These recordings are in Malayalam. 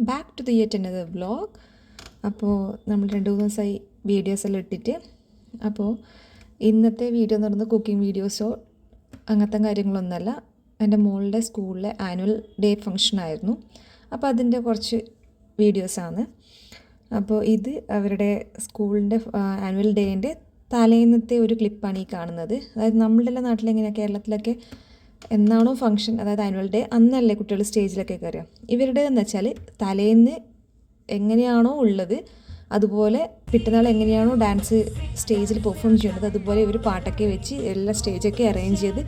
Back to the yet another vlog. അപ്പോൾ നമ്മൾ 2-3 ദിവസമായി വീഡിയോസ് എല്ലാം ഇട്ടിട്ട്. അപ്പോൾ ഇന്നത്തെ വീഡിയോ എന്ന് പറയുന്നത് കുക്കിംഗ് വീഡിയോസോ അങ്ങനത്തെ കാര്യങ്ങളൊന്നുമല്ല. എൻ്റെ മോളുടെ സ്കൂളിലെ ആനുവൽ ഡേ ഫംഗ്ഷനായിരുന്നു. അപ്പോൾ അതിൻ്റെ കുറച്ച് വീഡിയോസാണ്. അപ്പോൾ ഇത് അവരുടെ സ്കൂളിൻ്റെ ആനുവൽ ഡേൻ്റെ തലേന്നത്തെ ഒരു ക്ലിപ്പാണ് ഈ കാണുന്നത്. അതായത് നമ്മളുടെ നാട്ടിലെങ്ങനെയാണ്, കേരളത്തിലൊക്കെ എന്നാണോ ഫംഗ്ഷൻ, അതായത് ആനുവൽ ഡേ അന്നല്ലേ കുട്ടികൾ സ്റ്റേജിലൊക്കെ കയറുക. ഇവരുടെ എന്ന് വെച്ചാൽ തലേന്ന് എങ്ങനെയാണോ ഉള്ളത് അതുപോലെ പിറ്റന്നാൾ എങ്ങനെയാണോ ഡാൻസ് സ്റ്റേജിൽ പെർഫോം ചെയ്യേണ്ടത് അതുപോലെ ഇവർ പാട്ടൊക്കെ വെച്ച് എല്ലാ സ്റ്റേജൊക്കെ അറേഞ്ച് ചെയ്ത്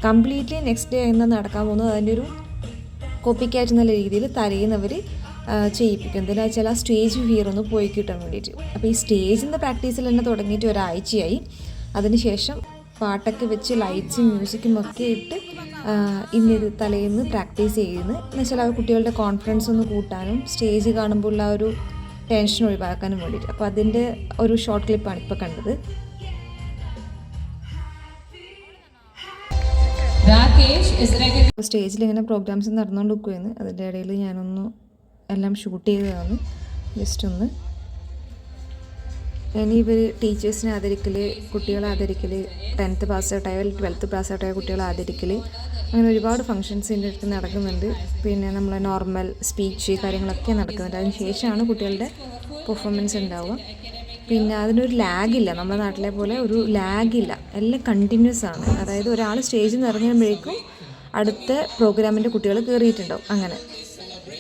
കംപ്ലീറ്റ്ലി നെക്സ്റ്റ് ഡേ എന്നാണ് നടക്കാൻ പോകുന്നത്. അതിൻ്റെ ഒരു കോപ്പി ക്യാറ്റ് എന്നുള്ള രീതിയിൽ തലേന്ന് അവർ ചെയ്യിപ്പിക്കും. എന്തിനാ വെച്ചാൽ ആ സ്റ്റേജ് ഫിയർ ഒന്ന് പോയി കിട്ടാൻ വേണ്ടിയിട്ട്. അപ്പോൾ ഈ സ്റ്റേജിൻ്റെ പ്രാക്ടീസിൽ തന്നെ തുടങ്ങിയിട്ട് ഒരാഴ്ചയായി. അതിനുശേഷം പാട്ടൊക്കെ വെച്ച് ലൈറ്റ്സും മ്യൂസിക്കും ഒക്കെ ഇട്ട് ഇന്നിത് തലേന്ന് പ്രാക്ടീസ് ചെയ്യുന്നത് എന്ന് വെച്ചാൽ ആ കുട്ടികളുടെ കോൺഫിഡൻസ് ഒന്ന് കൂട്ടാനും സ്റ്റേജ് കാണുമ്പോൾ ഉള്ള ഒരു ടെൻഷൻ ഒഴിവാക്കാനും വേണ്ടിയിട്ട്. അപ്പോൾ അതിൻ്റെ ഒരു ഷോർട്ട് ക്ലിപ്പാണ് ഇപ്പോൾ കണ്ടത്. സ്റ്റേജിൽ ഇങ്ങനെ പ്രോഗ്രാംസ് നടന്നുകൊണ്ട് നിൽക്കുകയെന്ന് അതിൻ്റെ ഇടയിൽ ഞാനൊന്ന് എല്ലാം ഷൂട്ട് ചെയ്തതാണ്. ജസ്റ്റ് ഒന്ന് ഇനി ഇവർ ടീച്ചേഴ്സിനെ ആദരിക്കൽ, കുട്ടികളെ ആദരിക്കൽ, 10th പാസ് ഔട്ടായ 12th പാസ് ഔട്ടായ കുട്ടികളെ ആദരിക്കൽ, അങ്ങനെ ഒരുപാട് ഫങ്ഷൻസ് ഇതിൻ്റെ അടുത്ത് നടക്കുന്നുണ്ട്. പിന്നെ നമ്മൾ നോർമൽ സ്പീച്ച് കാര്യങ്ങളൊക്കെ നടക്കുന്നുണ്ട്. അതിന് ശേഷമാണ് കുട്ടികളുടെ പെർഫോമൻസ് ഉണ്ടാവുക. പിന്നെ അതിനൊരു ലാഗില്ല, നമ്മുടെ നാട്ടിലെ പോലെ ഒരു ലാഗില്ല, എല്ലാം കണ്ടിന്യൂസ് ആണ്. അതായത് ഒരാൾ സ്റ്റേജിൽ നിന്ന് ഇറങ്ങുമ്പോഴേക്കും അടുത്ത പ്രോഗ്രാമിൻ്റെ കുട്ടികൾ കയറിയിട്ടുണ്ടാവും അങ്ങനെ.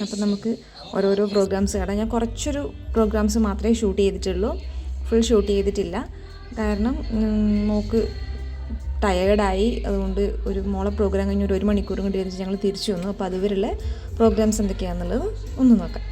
അപ്പം നമുക്ക് ഓരോരോ പ്രോഗ്രാംസ് കാണാം. ഞാൻ കുറച്ചൊരു പ്രോഗ്രാംസ് മാത്രമേ ഷൂട്ട് ചെയ്തിട്ടുള്ളൂ, ഫുൾ ഷൂട്ട് ചെയ്തിട്ടില്ല. കാരണം മോൾക്ക് ടയേർഡായി. അതുകൊണ്ട് ഒരു മോളെ പ്രോഗ്രാം കഴിഞ്ഞ് ഒരു മണിക്കൂറും കൊണ്ട് ഇരുന്നിട്ട് ഞങ്ങൾ തിരിച്ചു വന്നു. അപ്പോൾ അതുവരെയുള്ള പ്രോഗ്രാംസ് എന്തൊക്കെയാണെന്നുള്ളത് ഒന്ന് നോക്കാം.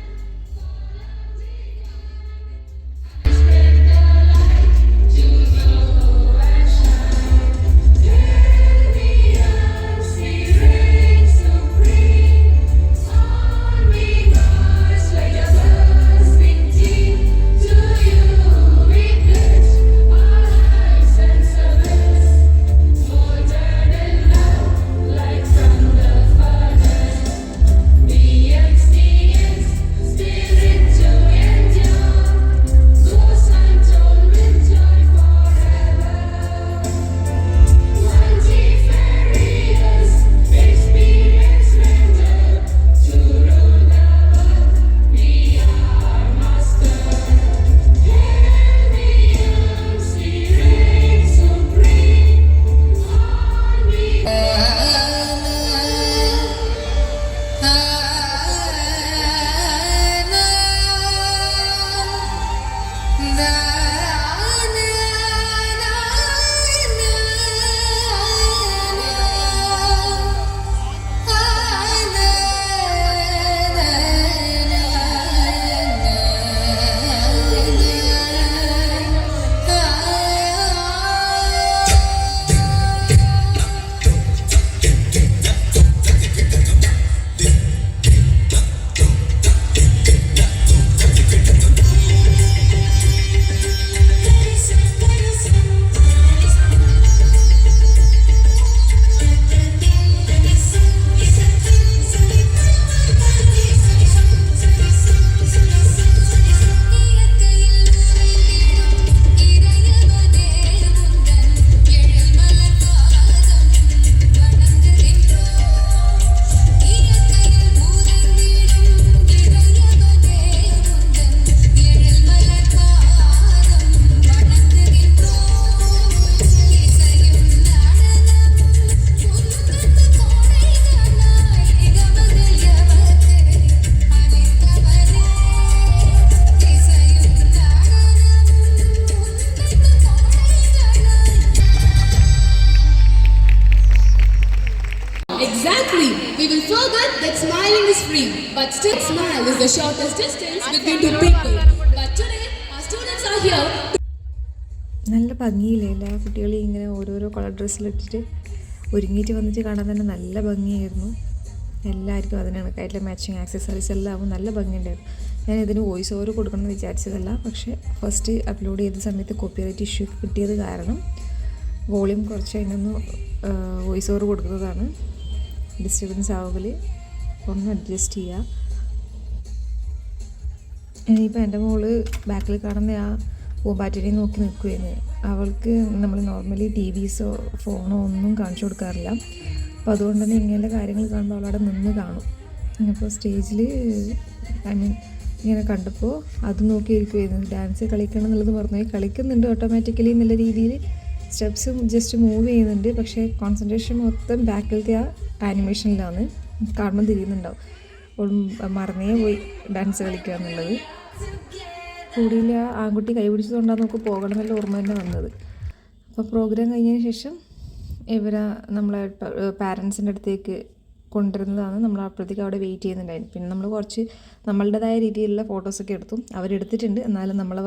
Exactly. We will forget that smiling is free, but still smile is the shortest distance between two people. But today, our students are here. നല്ല ഭംഗിയില്ലേ എല്ലാ കുട്ടികളും ഇങ്ങനെ ഓരോരോ കളർ ഡ്രസ്സിലിട്ടിട്ട് ഒരുങ്ങിയിട്ട് വന്നിട്ട് കാണാൻ തന്നെ നല്ല ഭംഗിയായിരുന്നു. എല്ലാവർക്കും അതിന് കണക്കായിട്ടുള്ള മാച്ചിങ് ആക്സസറീസ് എല്ലാം ആവും, നല്ല ഭംഗിയുണ്ടായിരുന്നു. ഞാൻ ഇതിന് വോയിസ് ഓവർ കൊടുക്കണമെന്ന് വിചാരിച്ചതല്ല, പക്ഷേ ഫസ്റ്റ് അപ്ലോഡ് ചെയ്ത സമയത്ത് കോപ്പിറൈറ്റ് ഇഷ്യൂ കിട്ടിയത് കാരണം വോളിയം കുറച്ച് അതിനൊന്ന് വോയിസ് ഓവർ കൊടുക്കുന്നതാണ്. ഡിസ്റ്റർബൻസ് ആവുകയിൽ ഒന്ന് അഡ്ജസ്റ്റ് ചെയ്യുക. ഇനിയിപ്പോൾ എൻ്റെ മോള് ബാക്കിൽ കാണുന്ന ആ പൂമ്പാറ്റിനെ നോക്കി നിൽക്കുകയായിരുന്നു. അവൾക്ക് നമ്മൾ നോർമലി TVസോ ഫോണോ ഒന്നും കാണിച്ചു കൊടുക്കാറില്ല. അപ്പോൾ അതുകൊണ്ട് തന്നെ ഇങ്ങനെയുള്ള കാര്യങ്ങൾ കാണുമ്പോൾ അവളവിടെ നിന്ന് കാണും. അപ്പോൾ സ്റ്റേജിൽ ഇങ്ങനെ കണ്ടപ്പോൾ അത് നോക്കിയിരിക്കുമായിരുന്നു. ഡാൻസ് കളിക്കണം എന്നുള്ളത് പറഞ്ഞുപോയി. കളിക്കുന്നുണ്ട് ഓട്ടോമാറ്റിക്കലി എന്നുള്ള രീതിയിൽ, സ്റ്റെപ്സും ജസ്റ്റ് മൂവ് ചെയ്യുന്നുണ്ട്. പക്ഷേ കോൺസെൻട്രേഷൻ മൊത്തം ബാക്കിലത്തെ ആ ആനിമേഷനിലാണ്. കാണുമ്പോൾ തിരിയുന്നുണ്ടാവും. മറന്നേ പോയി ഡാൻസ് കളിക്കുക എന്നുള്ളത്. കൂടിയിൽ ആ ആൺകുട്ടി കൈ പിടിച്ചതുകൊണ്ടാണ് നമുക്ക് പോകണം എന്നുള്ള ഓർമ്മ തന്നെ വന്നത്. അപ്പോൾ പ്രോഗ്രാം കഴിഞ്ഞതിന് ശേഷം നമ്മളെ പാരൻസിൻ്റെ അടുത്തേക്ക് കൊണ്ടുവരുന്നതാണ്. നമ്മൾ അപ്പോഴത്തേക്ക് അവിടെ വെയിറ്റ് ചെയ്യുന്നുണ്ടായിരുന്നു. പിന്നെ നമ്മൾ കുറച്ച് നമ്മളുടേതായ രീതിയിലുള്ള ഫോട്ടോസൊക്കെ എടുത്തു. അവരെടുത്തിട്ടുണ്ട്. എന്നാലും നമ്മളെ